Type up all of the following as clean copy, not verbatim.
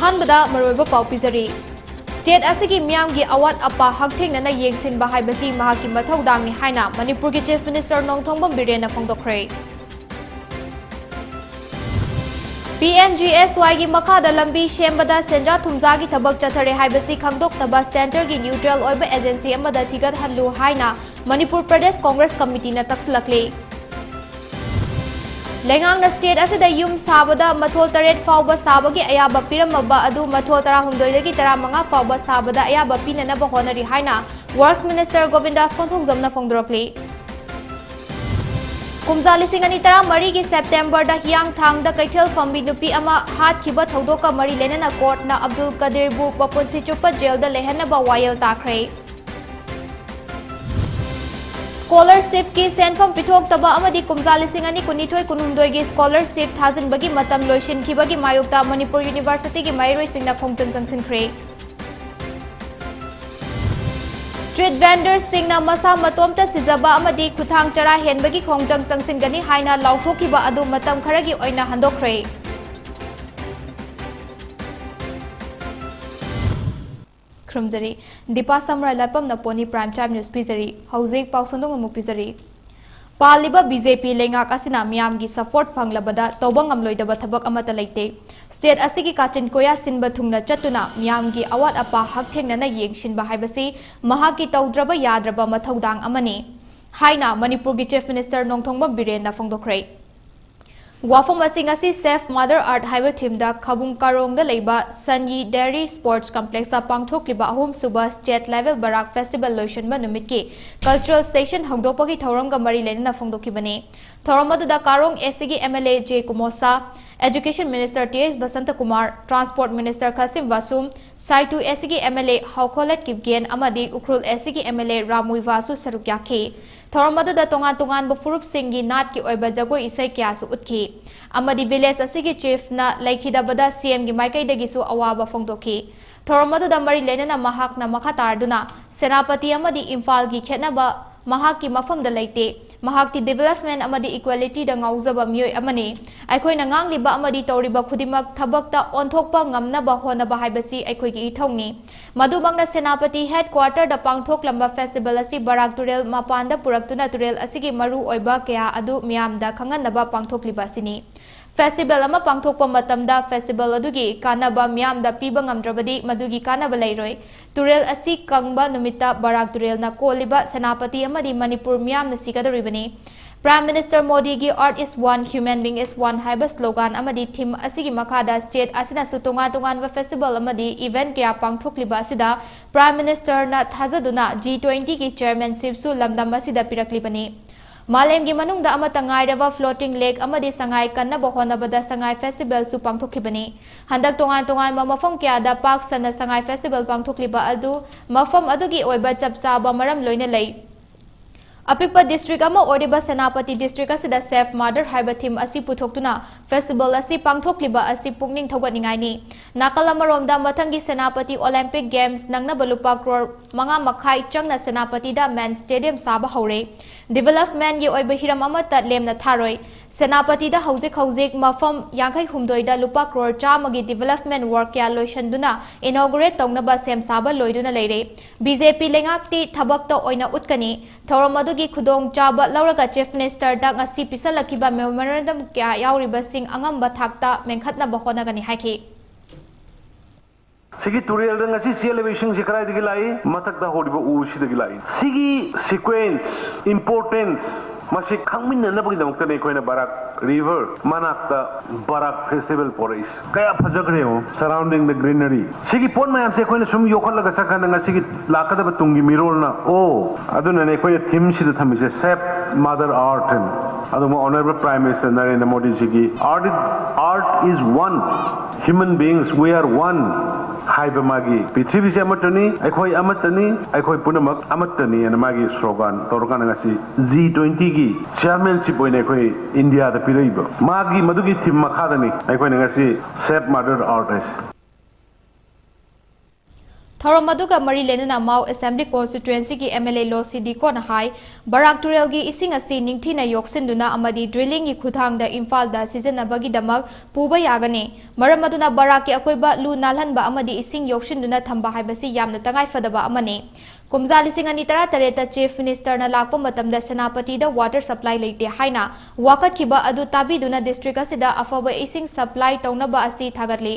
अहानबदा मरोइबा पाउ पिजरी स्टेट असगी मियामगी अवात अपा हकथेंगना येंगसिनबा हाइबसी महाकी मथौदांगनि हाइना मणिपुरगी chief minister नोंथोंबम बिरेना फोंदोखरे PMGSY की मखादा लंबी सेंबदा सेंजा थुमजागी थबक चथरे हाइबसी खंगदोक्तबा सेंटर की न्यूट्रल ओइबा एजेंसी अमदा थिगत हल्लु हाइना मणिपुर प्रदेश कांग्रेस कमिटी न तक्सलकले लेंगांगना स्टेट असिदा युम साबदा मथोल तरेट फावबा साबगी अयाबा पिरमबा अदु मथोल 13 35 फावबा साबदा अयाबा पिननबा होनरी हाइना वर्क्स मिनिस्टर गोविंदास कोंथोंजमना फोंदोरकले कुमजा लिसिंग अनि तरा मरी की सेप्टेम्बर दा हियांग थांग दा कैथल फम्बी नुपी अमा हाथ खिबा थौदोका मरी लेना कोर्ट ना अब्दुल कदीर बु पपुंसी चुप्पा जेल दा लेहनबा वायल ताखरे स्कॉलरशिप की सेंफम पिथोक तबा अमदी कुमजा लिसिंग अनि कुनिथोय कुनुमदोय की स्कॉलरशिप थाजिन बगी मतम लोइसिन खिबगी मायुक्ता मणिपुर यूनिवर्सिटी की माइरोय सिंगना खोंगचन जंगसिनख्रे स्ट्रीट वेंडर्स सिंगना मसा मतोमता सिजबा अमदी खुथांग चरा हेनबगी खोंगजंग चंगसिनगनी हाइना लाउथोखिबा अदु मतम खरगी ओइना हंदोखरे खरमजरी दीपा शामुराइलाटपम न पोनी प्राइम टाइम न्यूज पिजरी हौजिक पाउसोंदोंग अमु पिजरी पालिबा बीजेपी लेंगाक असिना मियामगी सपोर्ट फंगलबदा तौबंग अमलोइदबा थबक अमता लेते स्टेट असिगी काचिन कोया सिनबा थुंगना चतुना मियामगी अवात अपा हकथेंगना येंगसिनबा हाइबसी महाकी तौद्रबा याद्रबा मथौदांग अमने हाइना मणिपुरगी चीफ मिनिस्टर नोंथोंबम बिरेना फोंदोखरे वाफम असी सेफ मदर आर्ट हाइबा थीमदा खबुंग कारोंगदा लेबा सनयी डेयरी स्पोर्ट्स कॉम्प्लेक्स दा पांगथोक्लिबा अहुम सुबा स्टेट लेवल बराक फेस्टिवल लोशनबा नुमितकी कल्चरल सेशन हंगदोपगी थौरंगा मरी लेना फोंदोखिबने थौरमदुदा कारोंग एससीगी एमएलए जे कुमोसा education minister TS Basanta Kumar transport minister Khashim Vashum Saitu एससीगी एमएलए हौखोलत किबगेन अमदी उखरुल एससीगी एमएलए रामुई वासु सरुक याखी थौरमदुदा तोंगान तोंगान बफुरुप सिंगी नाट की ओइबा जगोई इसै क्यासु उतखी अमदी विलेज असिगी चीफ ना लैखिदबदा सीएम की माइकैदगिसु अवाबा फोंदोखी थौरमदुदा मरी लेना महाकना मखा तारदुना सेनापति अमदी इम्फाल की खेतनबा महाकी मफमदा लेते महाक्ति डेवलपमेंट अमदी इक्वालिटी दा ngaujaba मियोय अमने अखोइना ngangliba अमदी तौरिबा खुदिमक थबकता ओंथोकपा ngamnaba honaba हाइबसी अखोइगी इथौनी मधुबंगना सेनापति हेडक्वार्टर दा पांगथोकलंबा फेस्टिवल असि बराक तुरेल मापानदा पुरक्तुना तुरेल असिगी मरु ओइबा कया अदु मियामदा खंगनबा पांगथोकलिबा सिनी फेस्टिवल अमा पांगथोकपा मतमदा फेस्टिवल अदुगी कानबा मियामदा पीबा ngamdrabadi मदुगी कानबा लेरोय तुरेल असि कंगबा नुमिता बराक तुरेल ना कोलिबा सेनापति अमदी मणिपुर मियामना सिगदरिबनी प्राइम मिनिस्टर मोदी की earth is one human being is one हाइबा स्लोगान अमदी थीम असिगी मखादा स्टेट असिना सुतोंगा तोंगान फेस्टिवल अमदी इवेंट क्या पांगथोकलिबा असिदा प्राइम मिनिस्टर ना थाजदुना G20 की चेयरमैनशिप सु लमदम असिदा पिरकलिबनी मालेम की मनुंग दा अमता ngairaba फ्लोटिंग लेक अमदी संगाई कन्नबा होनबदा संगाई फेस्टिवल सु पांगथोखिबनी हंदक तोंगान तोंगान मफम क्या दा पाक सन संगाई फेस्टिवल पांगथोखलिबा अदु मफम अदुगी ओइबा चपचाबा मरम लोइना लै अपिकपा डिस्ट्रिक्ट अमा ओरिबा सेनापति डिस्ट्रिक्ट असिदा सेफ मदर हाइबा थीम असि पुथोक्तुना फेस्टिवल असि पांगथोक्लिबा असि पुंगनिंग थौगनिंगाइनी नाकल अमरोमदा मथंगी सेनापति ओलंपिक गेम्स नंगनबा लुपा करोड़ 5 मखाई चंगना सेनापति दा मेन स्टेडियम साबा हौरे डेवलपमेंट की ओइबा हिरम अमता लेमना थारोय सेनापति दा हौजिक हौजिक मफम 52 दा लुपा करोड़ 100 की डेवलपमेंट वर्क क्या लोइशनदुना इनॉग्रेट तौनबा सेम साबा लोइदुना लेरे बीजेपी लेंगाक्ति थबकता ओइना उतकनी थौरमदुगी खुदोंग चाबा लौरगा चीफ मिनिस्टर दा ngasi पिसलखिबा मेमोरेंडम क्या याउरिबसिंग अंगंबा थाक्ता मेंखतना बखोनगनी हाइखि सिगी तुरेल दंग असि सेलिब्रेशन सिकराय दिगी लाई मथक दा होडिबो उ सिदगी लाई सिगी सीक्वेंस इंपोर्टेंस मसी खंगमिन नबगी दमकते ने कोइना बराक रिवर मनाक्ता बराक फेस्टिवल पोरेस कया फजगरे हो सराउंडिंग द ग्रीनरी सिगी पोन मयाम से कोइना सुम योखलगा सकन सिगी लाकदब तुंगी मिरोलना ओ अदुना ने कोइना थीम सिद थमिसे सेफ मदर आर्ट एंड अदुमा honourable prime minister Narendra Modi ji earth is one human beings we are one हाइबा मागी पृथ्वी से अमतनी अखोई अमतनी अखोई पुनमक अमतनी एन मागी स्लोगन तोरकान ngasi G20 की चेयरमैनशिप ओइने अखोई इंडिया दा पिरैबो मागी मदुगी थीम मखादनी अखोई ngasi safe mother artist Thorom aduga mari lenana Mau Assembly Constituency ki MLA Lo Sidiko na hai Barak Turel gi ising asi ningthina yoksinduna amadi drilling gi khuthangda Imphal da sijanabagi damak puba yagane maram aduna Barak ki akoiba lu nalhanba amadi ising yoksinduna thamba haibasi yamna tangai fadaba amane Kumza lising ani tara tareta Chief Minister na lakpa matamda Senapati da water supply leite haina wakat kiba adu tabi duna district asida afaba ising supply taunaba asi thagatli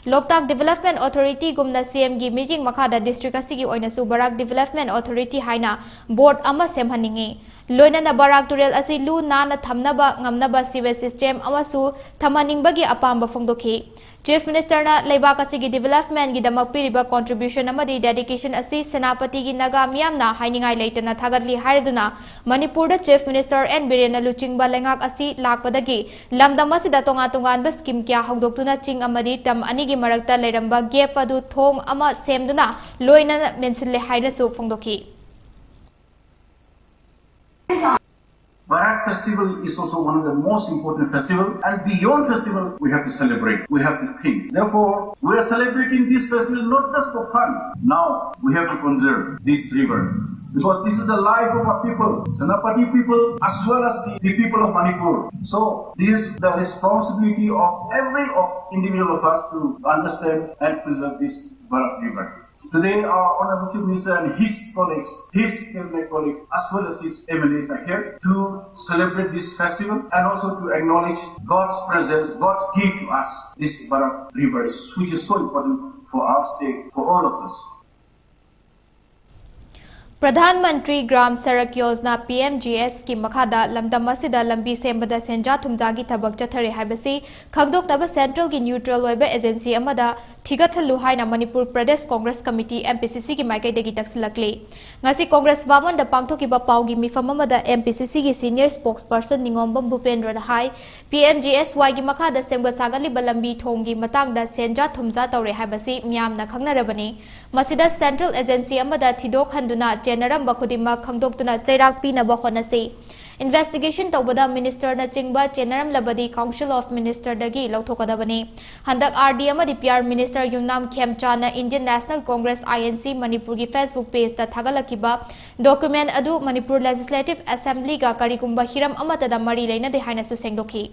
Loktak Development Authority gumna CM gi meeting makada district asigi oina su Barak Development Authority haina board ama semhaningi loina na Barak Turel asi lu na thamnaba ngamnaba sewage system ama su thamaningbagi apamba phongdokhi Chief Minister na Laibak asigi development gi damak piriba contribution amadi dedication asi Senapati gi naga miyamna hainingai leitana thagatli haiduna Manipur da Chief Minister N Birena Luchingba lengak asi lakpadagi lamdam asida tonga tongan scheme kya hogdoktuna ching amadi tam ani gi marakta leiramba gap adu thong ama semduna loina mensille hainasu phongdokhi Barak festival is also one of the most important festivals, and beyond festival, we have to celebrate, we have to think. Therefore, we are celebrating this festival not just for fun. Now, we have to conserve this river, because this is the life of our people, Senapati people, as well as the people of Manipur. So, this is the responsibility of every individual of us to understand and preserve this Barak river. Today, our Honorable Chief Minister and his colleagues, his cabinet colleagues, as well as his MLAs are here to celebrate this festival and also to acknowledge God's presence, God's gift to us, this Barak River, which is so important for our state, for all of us. Pradhan Mantri Gram Sarak Yojana PMGS ki makhada lamdam asida lambi sembada senja thumjagi thabak chathare haibasi khagdoknaba central ki neutral oiba agency amada thigathalu haina Manipur Pradesh Congress Committee MPCC ki maikai degi taksilakle ngasi Congress Vaman da pangthokiba paugi mifam amada MPCC ki senior spokesperson Ningombam Bhupendra na hai PMGS y ki makhada semga sagali balambi thonggi matangda senja thumja tawre haibasi miyamna khangnarabani masida central agency amada thidok handuna Generamba Kudima Kangdoktuna Chairak Pina Bahonasi. Investigation Tobada Minister na Chingba Chenaram Labadi Council of Minister Dagi Lautokadabani. Handak RDM di PR Minister Yumnam Khemchana Indian National Congress INC Manipur ki Facebook page ta thagalakiba document adu Manipur Legislative Assembly ga karikumba hiram amatada mari leina de haina su sengdokhi.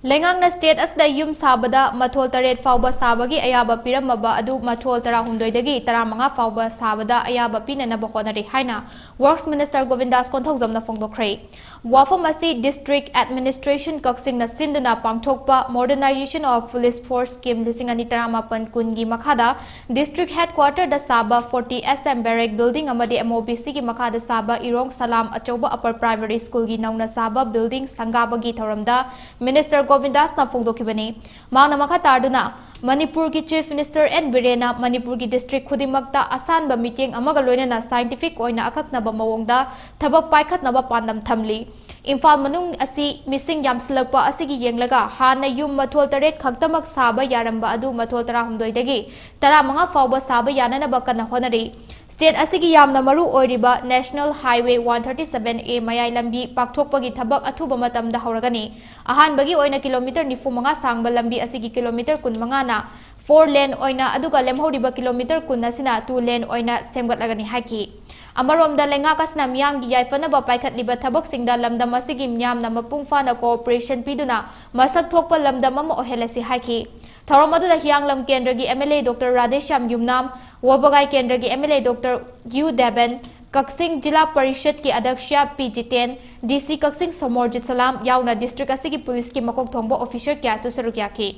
Lengang na state as da yum sabada mathol taret fauba sabagi ayaba piramaba adu mathol tara hundoi dagi tara manga fauba sabada ayaba pinana bakonari haina Works Minister Govindas Konthokjam na phongdokhrei wafam asi District Administration Kaksing na sinduna pangthokpa Modernization of Police Force scheme lisingani taramapan kungi makhada District Headquarter da saba 40 SM Barrack Building amadi MOBC ki makhada saba Irong Salam Achoba Upper Primary School gi nauna saba building sangabagi thoramda Minister Govindas na phongdokibani mangna makha tarduna Manipur ki Chief Minister N Birena Manipur ki district khudimakta asanba meeting amaga loinana scientific oina akaknaba mawongda thabak paikhatnaba pandam thamli Imphal manung asi missing yamslakpa asigi yenglaga hana yum mathol taret khaktamak saba yaramba adu mathol tara humdoi dagi tara manga fauba saba yanana bakana honari State asigi yamna maru oiriba National Highway 137A mayai lambi pakthokpagi thabak athuba matamda hauragani ahanbagi oina kilometer 95 sangba lambi asigi kilometer 15 na 4 lane oina aduga lemhoriba kilometer 10 sina 2 lane oina semgatlagani haki Amaromda lenga kasna miyamgi yaifanaba paikhatliba thabak-singda lamdam asigi miyamna mapung fana cooperation piduna masak thokpa lamdam ama ohelasi haiki Thorom aduda Hianglam Kendragi MLA Dr. Radhesham Yumnam Wabagai Kendragi MLA Dr. U Deban Kaksing Jila Parishad ki Adaksya P Jiten DC Kaksing Somorjit Salam yauna district asigi police ki makok thongbo officer kya su sarukya ki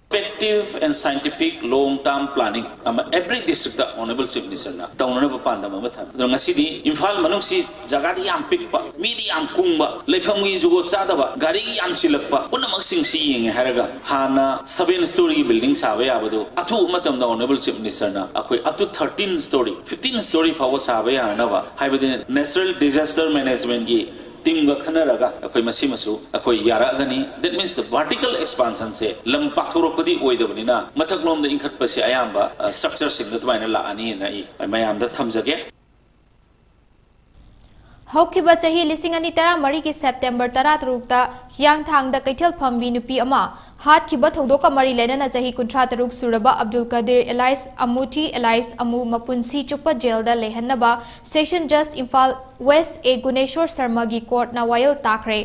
Effective and scientific long-term planning. Every district, the Honorable Chief Minister na taunana pa panda mamathan. Dong asidi Imphal manung si jagadi yam pikpa, midi yam kungba, lepham gi jugo chada ba, gari gi yam chilakpa, unna magsing si yeng haraga. Hana 7-story building sawe abado. Athu matam the Honorable Chief Minister na akoi up to 13-story, 15-story power sawe yana ba. Haibadin natural disaster management gi. Team ga khanaraga akoi masimasu akoi yaragani that means the vertical expansion se lam pakthorokpadi oidabani na mathaklom da inkhat pasi ayamba structure sing da twaina la ani na I mayam da thamjage हौखिबा चाही लिसिंग अनि तरा मरी की September 13 हियांगथांगदा Kaithal फम्बी नुपी अमा हातखिबा थौदोका मरी लेना चाही 53 सुरबा अब्दुल कदीर एलाइस अमुथी एलाइस अमु मपुंसी चुप्पा जेलदा लेहन्नबा सेशन जज इम्फाल वेस्ट ए गुनेश्वर शर्मा की कोर्ट ना वायल ताखरे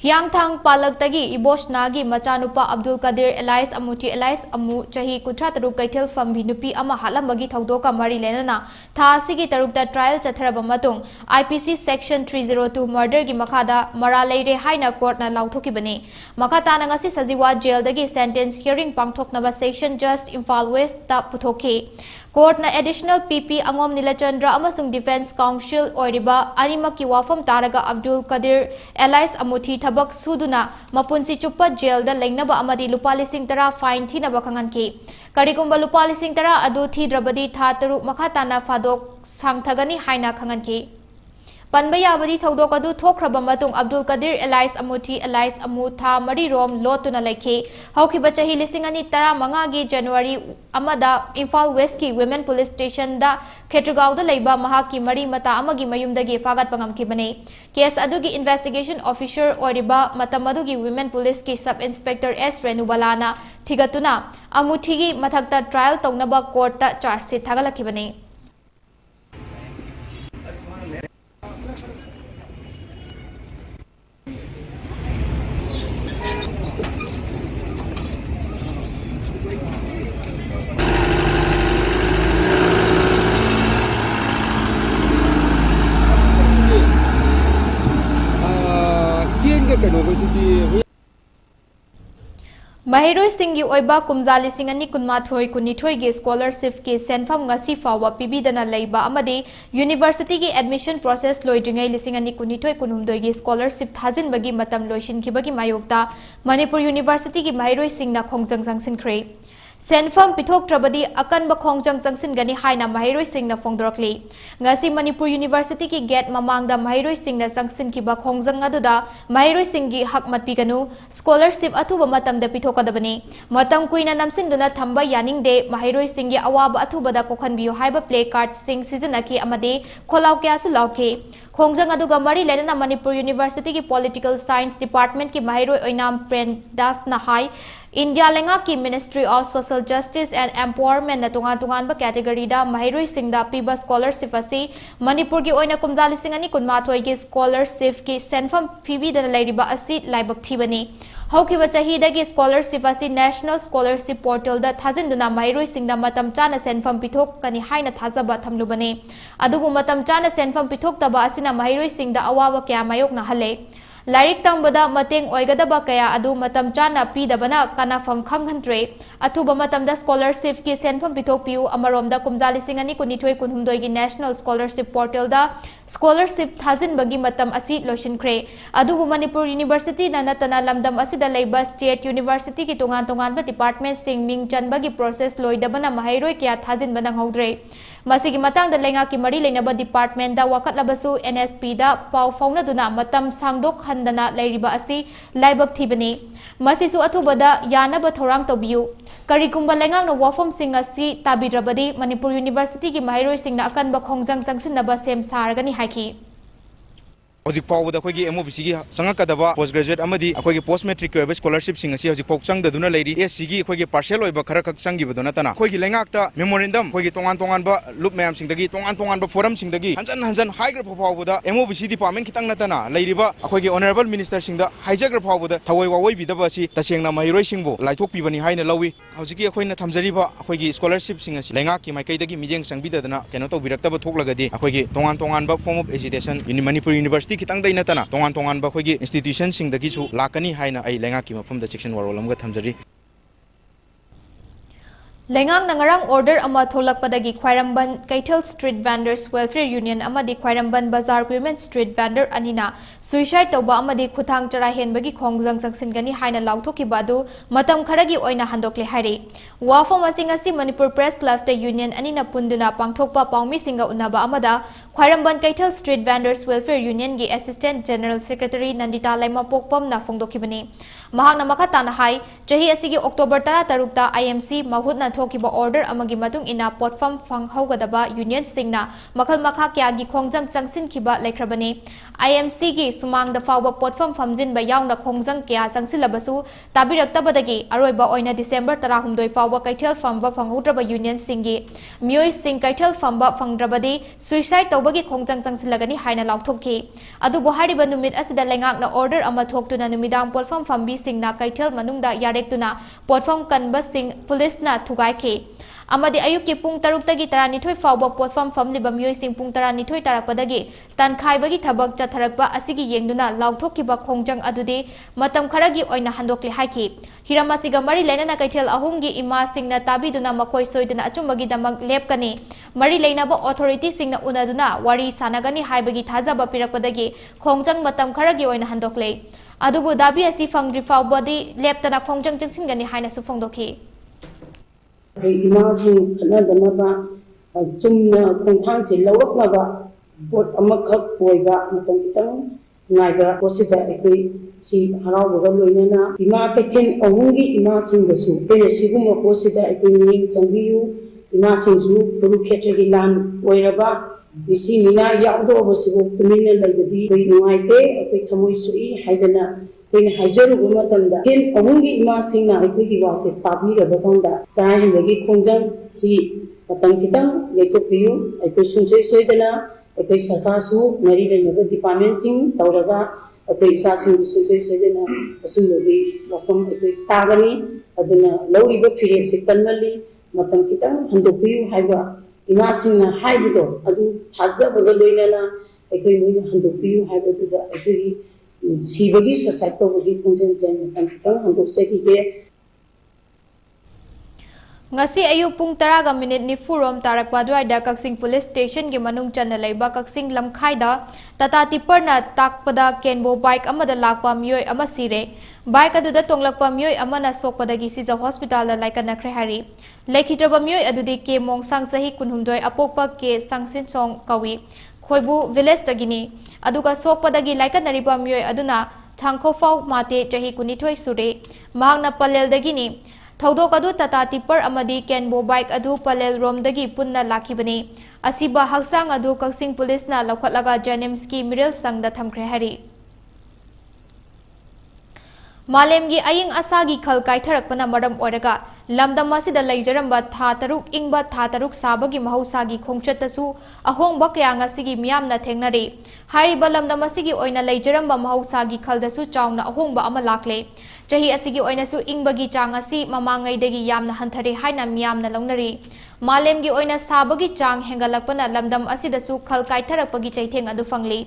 हियांगथांग पालकतगी इबोशनागी मचानुपा अब्दुल कदीर एलाइस अमुथी एलाइस अमु चाही 53 कैथल फम्बी नुपी अमा हालमबगी थौदोका मरी लेना था असिगी तरुकता ट्रायल चथरबा मतुंग आईपीसी सेक्शन 302 मर्डर की मखादा मरा लेरे हाइना कोर्टना लाउथोकिबने मखाताना ngasi सजीवा जेलदगी सेंटेंस हियरिंग पांगथोकनबा सेशन जज इम्फाल वेस्ट ता पुथोके कोर्टना एडिशनल पीपी अंगोम नीलचंद्र अमसुंग डिफेंस काउंसिल ओरिबा अनिमकी वाफम तारगा अब्दुल कदीर एलाइस अमुथी थबक सुदुना मपुंसी चुप्पा जेलदा लेंगनबा अमदी लुपा लिसिंग 10 फाइन थीनबा खंगनकी करिगुंबा लुपा लिसिंग 10 अदु थीद्रबदी था तरुक मखाताना फादोक सांगथगनी हाइना खंगनकी पनबयाबदी थौदोक अदु थोखरबा मतुंग अब्दुल कदीर एलाइस अमुथी एलाइस अमु था मरी रोम लोतुना लेखे हौखिबा चाही लिसिंग अनि 15 की जनवरी अमदा इम्फाल वेस्ट की वुमेन पुलिस स्टेशन दा खेत्रगांवदा लेबा महाकी मरी मता अमगी मयुमदगी फागत पंगमकिबने केस अदुगी इन्वेस्टिगेशन ऑफिसर ओरिबा मतम अदुगी वुमेन पुलिस की सब इंस्पेक्टर एस रेनुबलाना थिगतुना अमुथीगी मथक्ता ट्रायल तौनबा कोर्टता चार्जशीट थागलकिबने महिरोई सिंगी ओइबा कुमजाली सिंगनी कुनमाथोई कुनिथोई के स्कॉलरशिप के सेंफम ngasi फावा पिबीदना लेबा अमदे यूनिवर्सिटी की एडमिशन प्रोसेस लोइद्रिंगै लिसिंगनी कुनिथोई कुनुमदोई के स्कॉलरशिप थाजिनबगी मतम लोइसिनखिबगी मायोक्ता मणिपुर यूनिवर्सिटी की महिरोई सिंगना खोंगजंग जंगसिनख्रे सेंफम पिथोक्ट्रबदी अकनब खोंगजंग जंगसिनगनी हाइना महिरोई सिंगना फोंदरकली ngasi मणिपुर यूनिवर्सिटी की गेट ममांगदा महिरोई सिंगना जंगसिनखिबा खोंगजंग अदुदा महिरोई सिंगी हकमत पिगनु स्कॉलरशिप अथुब मतमदा पिथोकदबनी मतम कुइना नमसिनदुना थंबा यानिंगदे महिरोई सिंगी अवाब अथुबदा कोखनबियो हाइबा प्ले कार्ड सिंग सिजनकी अमदे खोलाव क्यासु लावखे खोंगजंग अदुगा मरी लेना मणिपुर यूनिवर्सिटी की पॉलिटिकल साइंस डिपार्टमेंट की महिरोई ओइनाम प्रेंदास नहाई इंडिया लेंगा की ministry of social justice and empowerment ना तुंगा तुंगानबा कैटेगरी दा महिरोई सिंगदा पीबा स्कॉलरशिप असी मणिपुर की ओइना कुमजाली सिंगनी कुनमाथोई की स्कॉलरशिप की सेंफम फीबीदा लेरिबा असी लाइबक थीबनी हौखिबा चाहीदगी स्कॉलरशिप असी नेशनल स्कॉलरशिप पोर्टल दा थाजिनदुना महिरोई सिंगदा मतम चाना सेंफम पिथोककनी हाइना थाजबा थमलुबने अदुबु मतम चाना सेंफम पिथोकतबा असिना महिरोई सिंगदा अवाब क्या मायोकना हले लाइक तंबदा मतेंग ओइगदबा कया अदु मतम चाना पीदबना कनाफम खंगहंत्रे अथुबा मतमदा स्कॉलरशिप की सेंफम पिथोकपियु अमरोमदा कुमजाली सिंगनी कुनिथोई कुनहुमदोई की नेशनल स्कॉलरशिप पोर्टल दा स्कॉलरशिप थाजिनबगी मतम असी लोइसिनख्रे अदुबु मणिपुर यूनिवर्सिटी नतना लमदम असिदा लेबा स्टेट यूनिवर्सिटी की तोंगान तोंगानबा डिपार्टमेंट सिंग मिंग चनबगी प्रोसेस लोइदबना महिरोई क्या थाजिनबना हौद्रे मसिगी मतंग दा लेंगा की मरी लेनबा डिपार्टमेंट दा वकटलबसु एनएसपी दा पाव फाउनदुना मतम सांगदोक हंदना लेरिबा असी लाइबक थीबनी मसिसु अथुबदा यानबा थौरांग तौबियु करिगुंबा लेंगांगना वाफम सिंग असी ताबिद्रबदी मणिपुर यूनिवर्सिटी की महिरोई सिंगना अकनबा खोंगजंग जंगसिनबा सेम सारगनी हाइकी हजिक पावद अखोगी एमओबीसी की संगकदबा पोस्ट ग्रेजुएट अमदी अखोगी पोस्ट मैट्रिक के स्कॉलरशिप सिंग असी हजिक पाव चंगदुना लेरी एससी की अखोगी पार्शियल ओइबा खरा खक चंगिबदो नतना अखोगी लेंगाकता मेमोरेंडम अखोगी तोंगान तोंगानबा लुप मैम सिंगदगी तोंगान तोंगानबा फोरम सिंगदगी हंजन हंजन हाइग्र फावबदा एमओबीसी डिपार्टमेंट खितंग नतना लेरिबा अखोगी ऑनरेबल मिनिस्टर सिंगदा हाइजग्र फावबदा थवoi वावoi बिदबा असि तसेंगना महिरोई सिंगबो लाइथोकपिबनी हाइना लवी हजिकी अखोइना थमजरिबा अखोगी स्कॉलरशिप सिंग असी लेंगा की माइकैदगी मिजेंग संबिददना केनो तौबिरक्तबा थोकलगदी अखोगी तोंगान तोंगानबा forum of education Manipur University खितंग दैनतना तोंगान तोंगान बखोगी इंस्टीट्यूशन सिंगदगीसु लाकनी हाइना आई लेंगा की मफमदा सेक्शन वारोलमगा थमजरी लेंगांग नंगरंग ऑर्डर अमा थोलकपदगी Khwairamband Keithel street vendors welfare union अमदी Khwairamband Bazar women street vendor अनिना सुइसाइड तौबा अमदी खुथांग चरा हेनबगी खोंगजंग संगसिनगनी हाइना लाउथोकिबा अदु मतम खरगी ओइना हंदोकले हाइरे वाफम असिंग असि मणिपुर प्रेस क्लब यूनियन अनिना पुंदुना पांगथोकपा पाउमी सिंगा उन्नबा अमदा Khwairamband Keithel street vendors welfare union की assistant general secretary Nandita Laima Pokpam ना फोंदोकिबनी Mahakna makhatana hai chahi asigi October 13 ta IMC mahutna thokiba order amagi matung ina potfam phanghogadaba union singna makhal makha kya gi khongjang changsin khiba laikhrabani IMC gi sumang da fawba potfam famjin ba yaungna khongjang kya changsilabasu tabiraktabadagi aroiba oina December 16 fawba kaithel famba phanghudraba union singi mioi sing kaithel famba phangdrabadi suicide tawbagi khongjang changsilagani haina lauthokki adubu hariba numit asida lengakna order ama thoktuna numidang potfam fambi singna kaithel manungda yarektuna potfam kanba sing police na thugaikhi amadi ayuki pung taruk-tagi taranithoi fawba potfam famliba mioi sing pung taranithoi tarakpadagi tankhaiba thabak chatharakpa asigi yengduna lauthokkiba khongjang adudi matam kharagi oina handokli haiki hiramasiga mari leinana kaithel ahumgi ima singna tabiduna makoi soiduna achumbagi damak lepkani mari leinaba authority singna unaduna wari sanagani haibagi thajaba pirakpadagi khongjang matam kharagi oina handokle adubu dabi asi fangri fawbadi leptana khongjang chingsinggani haina su phongdokhi imasing khanadanaba chumna khongthang se lawaknaba pot amakak poiba matam kitang ngaiba posida ekoi si harawaga loinana ima kaithen ahungi imasing dasu pene siguma posida ekoi ning changbiyu imasing ju guru khetragi lan oiraba misi mina yaudo bosibu tumina laibadi koi nuaite ekoi thamoi sui haidana koi hajaru matamda ken ahungi imasingna ekoi gi wase tabira bakanda sahimagi khongjang si matam kitang lekopiyu ekoi sunchoi soidana ekoi sarkasu mari lenaga department sing tawraga ekoi isa sing sunchoi soidana asumagi wafam ekoi tagani aduna lawriba firem se tanmali matam kitang handopiyu haiba imasingna haibido adu thajabaga loinana ekoi moina handopiyu haibaduda ekoi sibagi society bagi khongjang chen matam kitang handokse gi ngasi ayuk pung 10:04 rom tarakpa dwaida Kaksing police station gi manung channa leiba Kaksing lamkhaida tata tipper na takpada kenbo bike amada lakpa mioi ama sire bike aduda tonglakpa mioi amana sokpadagi sija hospital la laikana khre lekhitraba mioi adudi ke mongsang sahi kunhumdoi apokpa ke sangsin song kawi khoibu village tagini aduga sokpadagi laikanariba mioi aduna thangkhofau mate chahi kunithoi sure mahakna palel dagini Thaudok adu tata tipper amadi kenbo bike adu palel romdagi punna lakhibani asiba haksang adu Kaksing police na laukhatlaga Janimski Mirel sangda thamkhre hari Malemgi aying asagi khal kaitharakpana maram oraga lamdam asida leijaramba tha taruk ingba tha taruk sabagi mahausagi khongchatasu ahongba kya ngasigi miyamna thengnari hariba lamdam asigi oina leijaramba mahausagi khaldasu chaungna ahongba ama lakle chahi asigi oina su ingbagi chang asi mamangai degi yamna hanthare haina miyamna longnari malemgi oina sabagi chang hengalakpana lamdam asida su khal kaitharakpagi chaitheng adu fangli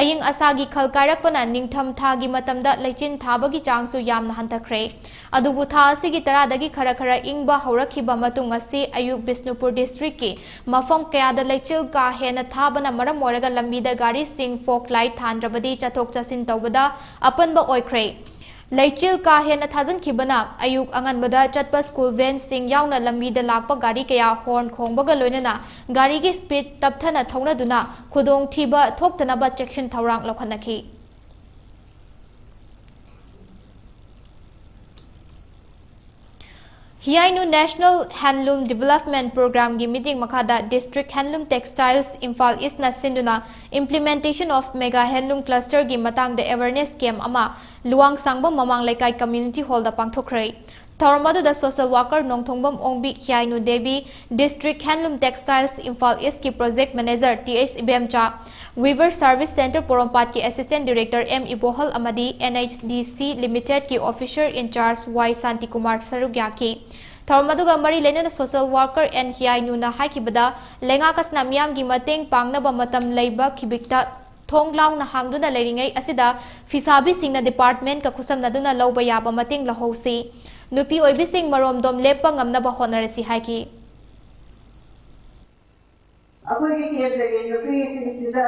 aying asagi khal kairakpana ningtham thagi matamda leichin thabagi chang su yamna hanthakre adubu tha asigi taradagi khara khara ingba haurakhiba matung asi ayuk Bisnupur district ki mafam kayada leichil ka hena thabana maram oraga lambida gari sing fog light thandrabadi chathok chasin tawbada apanba oikre Leichil ka hena thazan khibana ayuk anganbada chatpa school van sing yauna lambi da lakpa gari kaya horn khongbaga loinana gari gi speed tapthana thongna duna khudong thiba thoktana ba section thawrang lokhanaki Hiainu National Handloom Development Program gi meeting makada District Handloom Textiles Imphal East na sinduna implementation of mega handloom cluster gi matang de awareness camp ama luang sangba mamang laikai community hall da pangthokrai Tharamadu da social worker Nongthongbam Ongbi Hiainu Devi District Handloom Textiles Imphal East ki project manager TH Ibemcha Weaver Service Center Porompat ki assistant director M Ibohal amadi NHDC Limited ki officer in charge Y Santi Kumar Sarugyaki Tharmaduga mari lena social worker and Hiainu na haikibada lenga kasna miyam gi mateng pangnaba matam leiba khibikta thonglaw na hangduna leiringai asida fisabi singna department ka khusam naduna lawba yaba mateng lahosi nupi oibi sing marom dom lepa ngamnaba honarasi haiki Aku ini lagi nupi sisa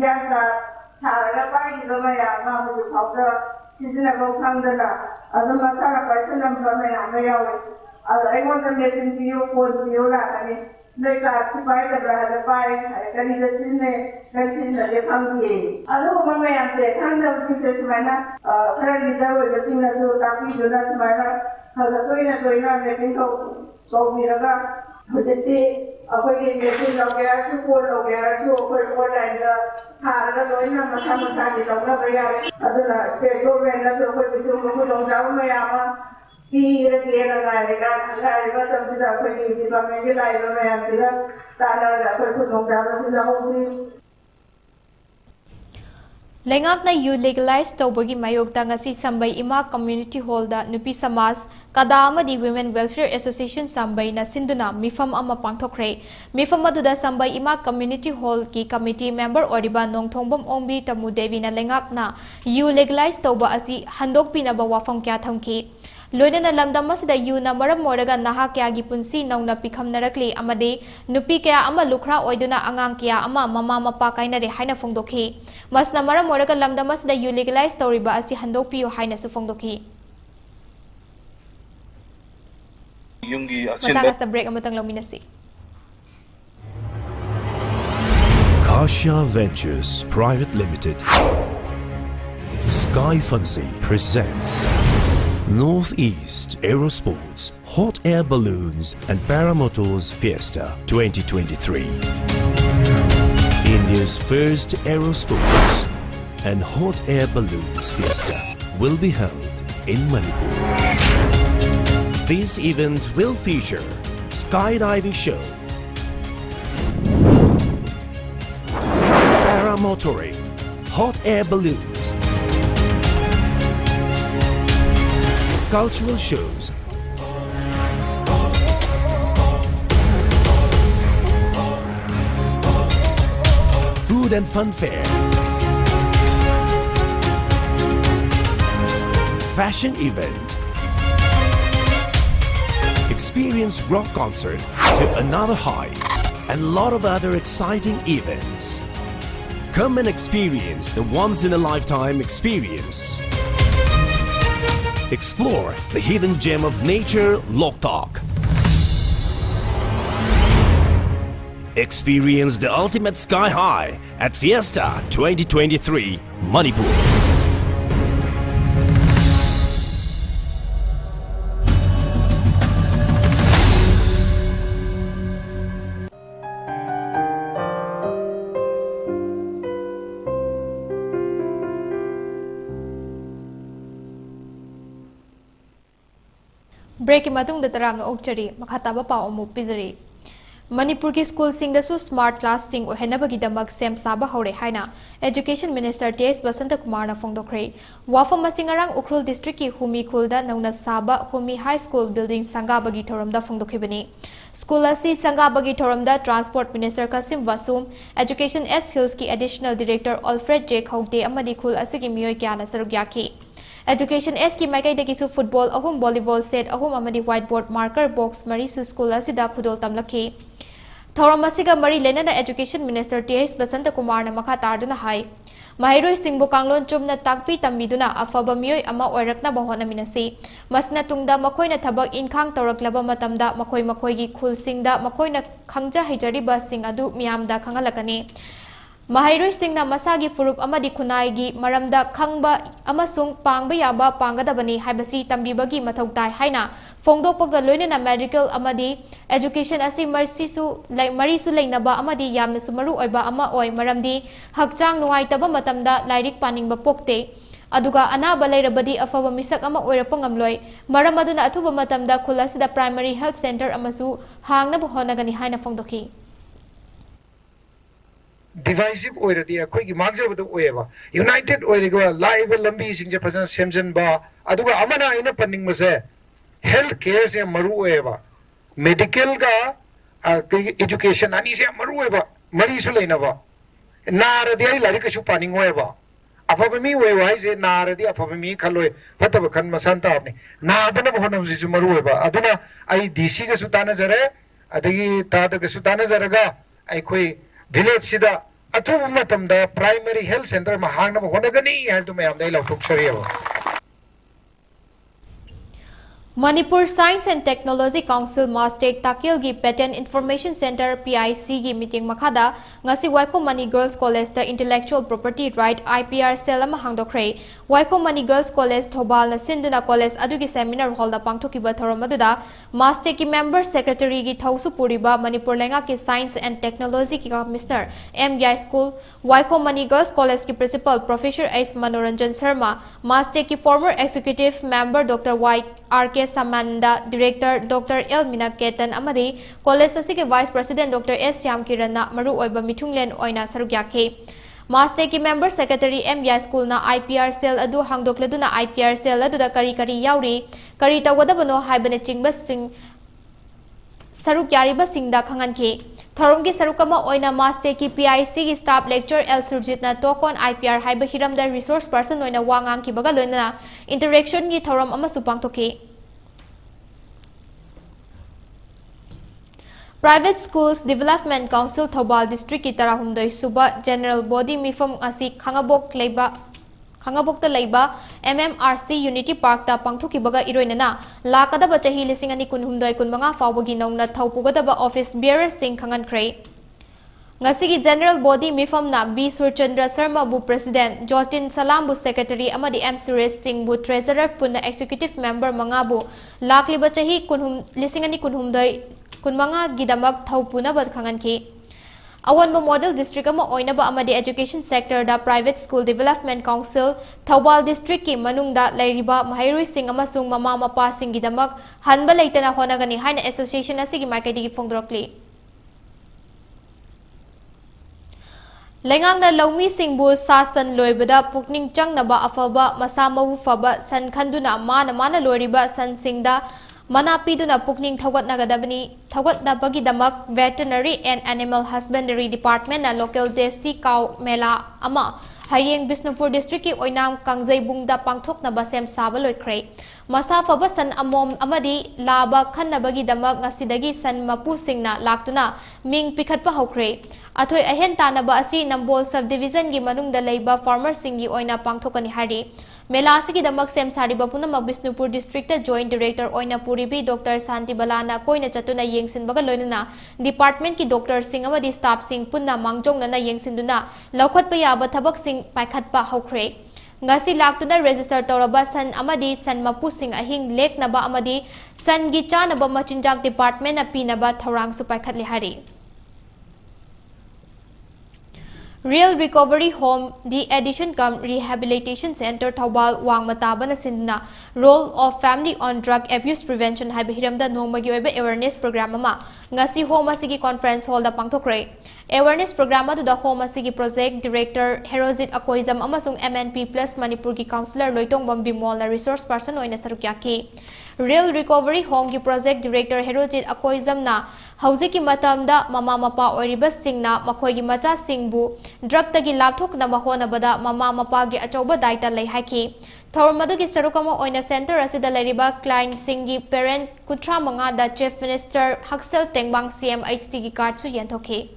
yang cara bagi lomaya mahu jauh sisa nak lokang dana adu masalah pasal nam lomaya mayau adu I want to listen to you for you lah kami nơi cả chỉ phải là bài cái gì đó xin này cái xin là để tham gì alo mà mày ăn sẽ tham đâu xin sẽ xin na cái gì đó rồi xin là số đặc biệt đó là xin na hồi là tôi là về bên câu vì là cái gì thì ở cái gì xin là cái số cô là cái số cô này là thà là tôi là mà tham gì đó là bây giờ là state government là số cái số của đồng giáo mày à khi cái là cái cái tâm sự là cái gì mà mình cái này là mình sẽ ta là cái của đồng giáo là sẽ là không gì Lengak na you legalize tawbagi mayog ta ngasi sambay ima community hall da nupi samas kada amadi women welfare association sambay na sinduna mifam ama pangthokre mifam aduda sambay ima community hall ki committee member oriba nongthongbom ongbi tamu devi na lengak na you legalize tawba asi handok pina ba wafam kya thamki loina na lamdam masida yu na maram moraga naha kya gi punsi nongna pikham narakli amade nupi kya ama lukra oiduna angang kya ama mama mapa kaina re haina phongdokhi masna maram moraga lamdam masida yu legalize toriba asi handok piyo haina su phongdokhi yungi matanga sa break amatang laminasi Kasha Ventures Private Limited Sky Fancy presents Northeast Aerosports Hot Air Balloons and Paramotors Fiesta 2023. India's first Aerosports and Hot Air Balloons Fiesta will be held in Manipuri. This event will feature skydiving show, paramotoring, hot air balloons, cultural shows, food and fun fair, fashion event, experience rock concert to another height, and a lot of other exciting events. Come and experience the once-in-a-lifetime experience. Explore the hidden gem of nature, Loktak. Experience the ultimate sky high at Fiesta 2023, Manipur. Break matung da taram na okchari makhataba pa omu pizari Manipur ki school sing da su smart class sing o henabagi damak sem saba hore haina Education Minister T.S. Basanta Kumar na phongdokre wafam masingarang Ukhrul district ki Humi khulda nauna saba Humi High School building sangabagi thoramda phongdokhibani School asi sangabagi thoramda Transport Minister Kasim Vasum Education S Hills ki Additional Director Alfred J Khawde amadi khul asigi miyoi kyana saruk yaki Education S ki maikai de kisu football ahum volleyball set ahum amadi whiteboard marker box mari su school asida khudol tamlaki thoram asiga mari lenana Education Minister T.S. Basanta Kumar na makha tarduna hai mahiroi singbu kanglon chumna takpi tambiduna afaba miyoi ama oirakna bahona minasi masna tungda makoina thabak inkhang toraklaba matamda makoi gi khul singda makoina khangja hijariba sing adu miyamda khangalakani Mahiroi singna masagi furup amadi khunai gi maramda khangba amasung pangba yaba pangadabani haibasi tambibagi mathau tai haina phongdokpaga loinena medical amadi education asi marisu leinaba amadi yamna sumaru oiba ama oi maramdi hakchang nuai taba matamda lairik paningba pokte aduga anaba leirabadi afaba misak ama oirapa ngamloi maram aduna athuba matamda khulasida primary health center amasu hangna bahonagani haina phongdoki divisive already a quick magza to Ueva. United Oirigo, live Lambi Sing President Semson Ba, Aduga Amana in a pending Mase, health care se Marueva, medical ga education Anisia Marueva, Marisuleinava, Nara de Laricashu Panning Ueva. Apami Weva is a Nara de Apami Kaloi, Patabakan Masanta, Nadana Honam Marueva, Aduna, I DC Sutana Zare, Adi Tata Sutana Zaraga, I quay. Village sida atubu matamda primary health center ma hangna honagani haltu mayam dai lautuk shariya Manipur Science and Technology Council Mastek Takil gi Patent Information Center PIC gi meeting makada ngasi Waikomani Girls College the Intellectual Property Right IPR cell ama hangdokre Waikomani Girls College Thobal na sinduna college adugi seminar hall da pangthokiba thoromaduda Mastek ki member secretary gi thausu puriba Manipur lenga ki Science and Technology ki commissioner MY School Waikomani Girls College ki principal Professor S Manoranjan Sharma Mastek ki former executive member Dr. Y RK Samanda, Director Dr. L. Minaketan Amadi, College Asiki Vice President Dr. S. Syam Kirana, Maru Oiba Mitunglen Oina Sarugyake. Masteki Member Secretary MY School na IPR cell adu hangdokleduna IPR cell adu da kari yauri, kari tawadabano haibane chingbas sing Sarugyari basingda kanganke. Thorumgi Sarukama Oina Masteki PIC staff lecture L. Surjit na Tokon IPR Haiba Hiram da resource person Oina Wangang Kibagaloina interaction gi Thorum Amasupang Toke. Private Schools Development Council Thobal District ki Tarahumdoi Suba General Body Mifam asi Khangabok ta leiba MMRC Unity Park ta pangthokibaga iroinana lakadaba chahi lisingani kunhumdoi kunmanga fawbagi nongna thaupugadaba office bearer sing khangankrei ngasigi General Body Mifam na B Surchandra Sharma bu President Jotin Salam bu Secretary amadi M Suresh Singh bu Treasurer punna Executive Member manga bu lakliba chahi lisingani kunhumdoi kunmanga gidamak thaupuna bad khanganki Awanba Model District ama oinaba amadi Education Sector da Private School Development Council Thobal District ki manungda lairiba mahairui sing amasung mama mapa sing gidamak hanba leitana honagani haina association asigi maikadi fongdrokli Lengang na laumi singbu sasan loibada pukning changnaba afaba masamawu faba san khanduna mana loiriba san singda Manapiduna Pukning Thogat Nabagi Damak Veterinary and Animal Husbandry Department and Local Desi Cow Mela Ama Hayeng Bisnupur District ki Oinam Kangjai Bungda Pangthok na Basem Sabaloi Kray Masa Faba San Amom Amadi Laba Khan Nabagi Damak Ngasidagi San Mapu Singna Laktuna Ming Pikat Pa Hokray Atoy Ahen Tanaba Asi Nambol Subdivision gi Manung da Leiba Farmer Singi Oina Pangthokani Hari Melasi ki damak sem sari bapuna Bisnupur District Joint Director Oina Puribi Dr. Santi Balana koina chatuna yengsin baga loinana Department ki Dr. Singh amadi staff sing punna mangjong na yengsinduna laukhat pa yaba thabak sing paikhat pa hokre ngasi laktuna register toraba san amadi san mapu sing ahing lek naba amadi san gi chanaba machinjak department na pinaba thorang su paikhat le hari Real Recovery Home, the Addition Cum Rehabilitation Center Thobal Wangmataba na sindna Role of Family on Drug Abuse Prevention Haibahiramda Nongmagi Oiba Awareness Program ama ngasi home asigi conference hall da pangthokre Awareness Program adu da home asigi project director Herozit Akoizam amasung MNP Plus Manipur ki counselor Loitong Bambimol na resource person oina sarukyaki Real Recovery Home ki project director Herozit Akoizam na Hauziki matamda mama mapa oiriba singna makoigi macha singbu drug tagi lapthok na mahona bada mama mapa gi achoba daita lei haki thormadu gi sarukama oina center asida leriba client singi parent kutra manga da chief minister Haksel Tengbang CMHT gi card su yenthoke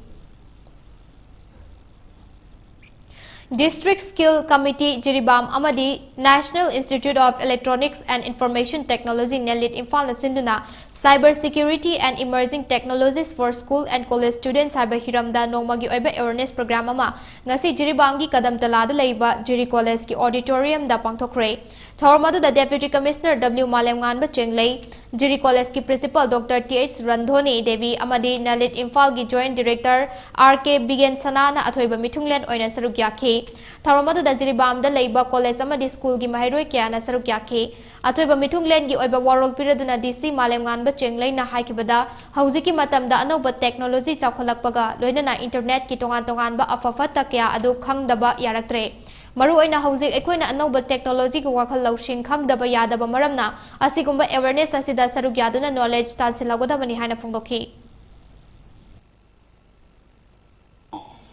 District Skill Committee Jiribam Amadi National Institute of Electronics and Information Technology Nelit Imphal Sinduna Cyber Security and Emerging Technologies for School and College Students Cyber Hiramda Nongmagi Oiba Awareness Program ama ngasi Jiribam gi kadam talada leiba Jiri College ki auditorium da pangthokre Thormadu the Deputy Commissioner W Malemngan ba chenglei Jiri College ki Principal Dr. TH Randhoni Devi Amadi Nalit Imphal gi Joint Director RK Bigen Sanana athoiba mithunglen oina sarukyaki Thormadu the Jiribam da leiba college amadi school gi mahiroi kya na sarukyaki Atoiba mithunglen gi oiba world piraduna DC Malemngan ba chenglei na haikibada hauziki matamda anoba technology chakholakpaga loinana internet ki tongan ba afafa takya adu khangdaba yaraktre Maru oina hauzik ekoina anoba technology ki wakhal lausing khangdaba yadaba maramna asigumba awareness asida saruk yaduna knowledge talchilagodabani haina phongdoki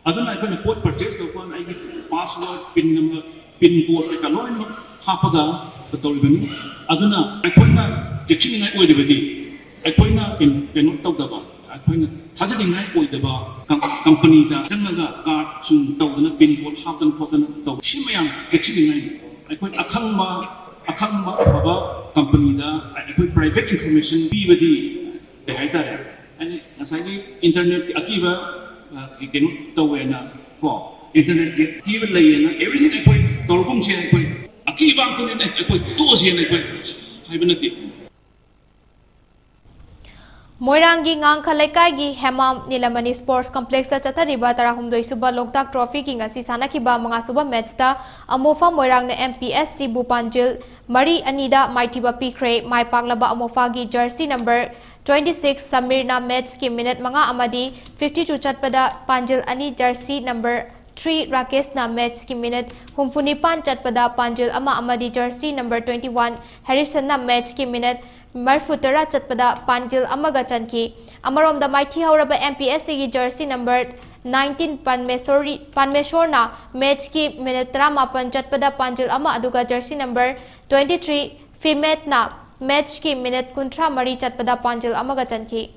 aduna ekoina pot purchase to kon ai password pin number pin code ka loin hapaga tawribani aduna ekoina jechingai oidibadi ekoina kenu tawdaba ekoina thajadingai oidaba company da jangaga card sum tawdana pin code hapan photana taw simayam jechingai ekoi akhangma अखंबा अफबा company दा अखोई private information पीबदी के हाइतारे अनि असागी internet की अकीबा केनो तवेना को internet की कीब लयना एवरीथिंग अखोई तोलगुम से अखोई अकीबा तने अखोई तो से अखोई हाइबनती मोइरांगी गांखलैकाई हेमाम नीलमणि स्पोर्ट्स कॉम्प्लेक्स चतरिबा 13 सुबा लोकताक ट्रॉफी की ngasi सानाखिबा 5 सुबा मैचता अमोफा मोइरांग ने MPSC बुपांजिल मरी अनीदा माइटिबा पीख्रे माइपाकलबा अमोफा की जर्सी नंबर 26 समीरना मैच की मिनट 5 अमदी 52 चटपदा पांजिल अनी जर्सी नंबर 3 राकेश ना मैच की मिनट 59 चटपदा पांजिल अमदी जर्सी नंबर 21 हैरिसन ना मैच की मिनट मरफुतरा चटपदा पांजिल अमगा चनकी अमरोम द माइथी हौरबा MPSC की जर्सी नंबर 19 पनमेश्वरना मैच की मिनट 13 चटपदा पांजिल अदुगा जर्सी नंबर 23 फिमेटना मैच की minute 53 चटपदा पांजिल अमगा Chanki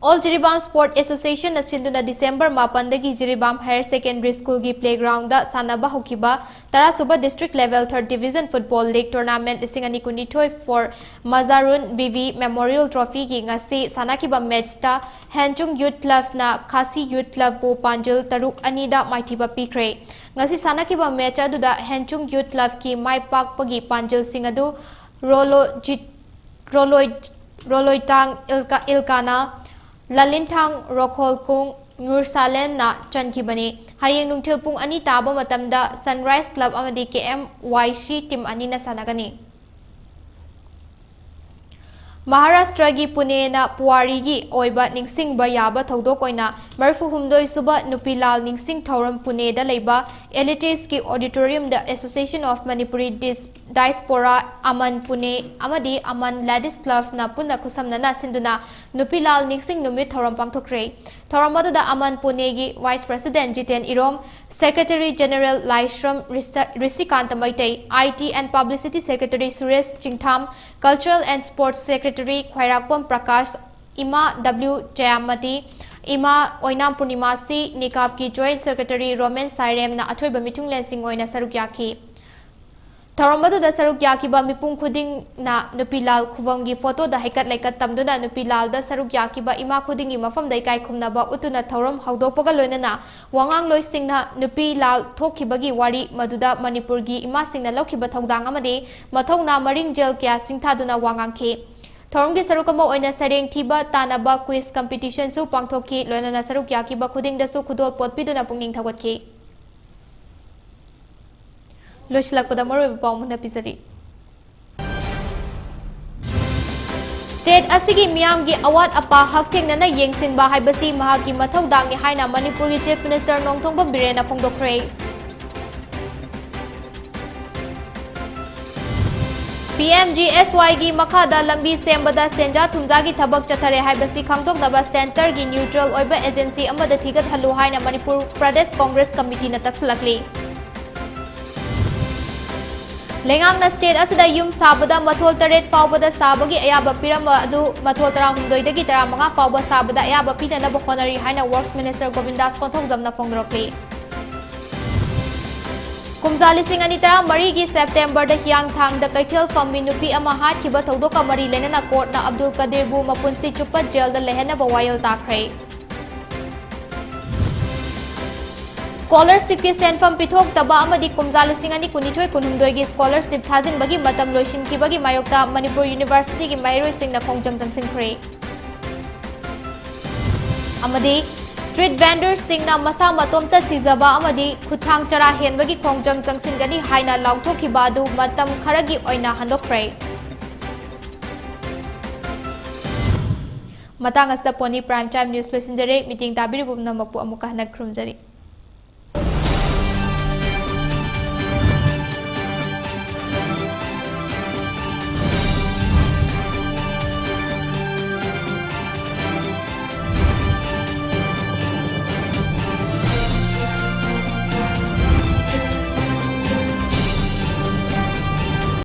all Jiribam sport association सिंधुना डिसेंबर 8 की जिरीबाम हायर सेकेंडरी स्कूल की प्लेग्राउंड सानबा होकिबा 10 सुबह district level 3rd division football league tournament 2019 for Majarun Bibi memorial trophy की ngasi सानाकिबा मैच ता हैंचुंग यूथ क्लब ना खासी यूथ क्लब बो पांजिल तरुक अनीदा माइथिबा पीख्रे ngasi सानाकिबा मैच अदुदा हैंचुंग यूथ क्लब की माई पाकपगी पांजिल सिंह अदु रोलोइटांग इल्काना ललिनथांग रोखोलकुंग नुरसालेन ना चनखिबनी हयेंग नुंथिल पुंग अनि ताबा मतमदा सनराइज क्लब अमदी KMYC टीम अनि ना सानागनी महाराष्ट्र की पुणे ना पुवारी की ओइबा निंगसिंग बा याबा थौदोक ओइना मरफु हुमदोय सुबा नुपीलाल निंगसिंग थौरम पुणे दा लेबा एलिटिस की auditorium the association of Manipuri diaspora Aman Pune अमदी अमन लेडीज क्लब ना पुना खुसमना सिंधुना नुपीलाल निंगसिंग नुमित थौरम पांगथोक्रे थौरम अदुदा अमन पुणे की vice president Jiten Irom secretary general Laishram Rishikant Meitei IT and publicity secretary Suresh Chingtham cultural and sports secretary Khairakpam Prakash इमा W जयामती इमा ओइनाम पूर्णिमासी निकाब की जॉइंट सेक्रेटरी रोमेन साइरेम ना अथोइबा मिथुंग लेंसिंग ओइना सरुक याखी थौरमदुदा सरुक याकीबा मिपुंग खुदिंग ना नुपीलाल खुवंगी फोटो दा हैकत लेकत तमदुना नुपीलाल दा सरुक याकीबा इमा खुदिंगी मफम दै काय खुमनाबा उतुना थौरम हौदोपगा लोइनना वांगांग लोइसिंगना नुपीलाल थोखिबगी वारी मदुदा मणिपुर की इमा सिंगना लौखिबा थौदांग अमदे मथौना मरिंग जेल क्या सिंथादुना वांगांग खे थौरम की सरुक अमा ओइना सरेंग थिबा तानाबा क्विज कंपटीशन सु पांगथोखी लोइनना सरुक याकीबा खुदिंग दसु खुदोल पोतपिदुना पुंगिंग थगोतखी लोइसलकपदा मरोइबा पाउमुना पिजरी स्टेट असिगी मियामगी अवात अपा हकथेंगना येंगसिनबा हाइबसी महाकी मथौदांगी हाइना मणिपुर की चीफ मिनिस्टर नोंगथोंगबा बिरेना फोंदोखरे PMGSY की मखादा लंबी सेंबदा सेंजा थुमजागी थबक चथरे हाइबसी खांगथोकदबा सेंटर की न्यूट्रल ओइबा एजेंसी अमदा थिगत हल्लु हाइना मणिपुर प्रदेश कांग्रेस कमिटी न तक्सलकली लेंगांगना स्टेट असदा युम साबदा मथोल तरेट फावबदा साबगी अयाबा पिरम अदु मथोल 13 दगी 15 फावबा साबदा अयाबा पिनना बखोनरी हाइना वर्क्स मिनिस्टर गोविंदास कोंथोगजमना फोंगरोकली कुमजाली सिंह अनितरा मरी की सेप्टेम्बर द हियांगथांग द कैथल फमी नुपी अमा हाथिबा थौदोका मरी लेनना कोर्ट ना अब्दुल कदीर बु मपुनसी चुप्पा जेल द लेहना बवायल ताखरे स्कॉलरशिप की सेंफम पिथोक तबा अमदी कुमजाली सिंह अनि कुनिथोय कुनुमदोय की स्कॉलरशिप थाजिन बगी मतम लोइसिन की बगी मायोक्ता मणिपुर यूनिवर्सिटी की महरोय सिंह न खोंजंग जंगसिंखरे अमदी स्ट्रीट वेंडर्स सिंगना मसा मतोमता सिजबा अमदी खुथांग चरा हेनबगी खोंजंग जंगसिंगनी हाइना लाउथोखिबा अदु मतम खरगी ओइना हंदोखरे मतंग असदा पोनी प्राइम टाइम न्यूज लोइसिनजरे मीटिंग ताबिरुबुम नमपु अमुका हनक ख्रुमजरी।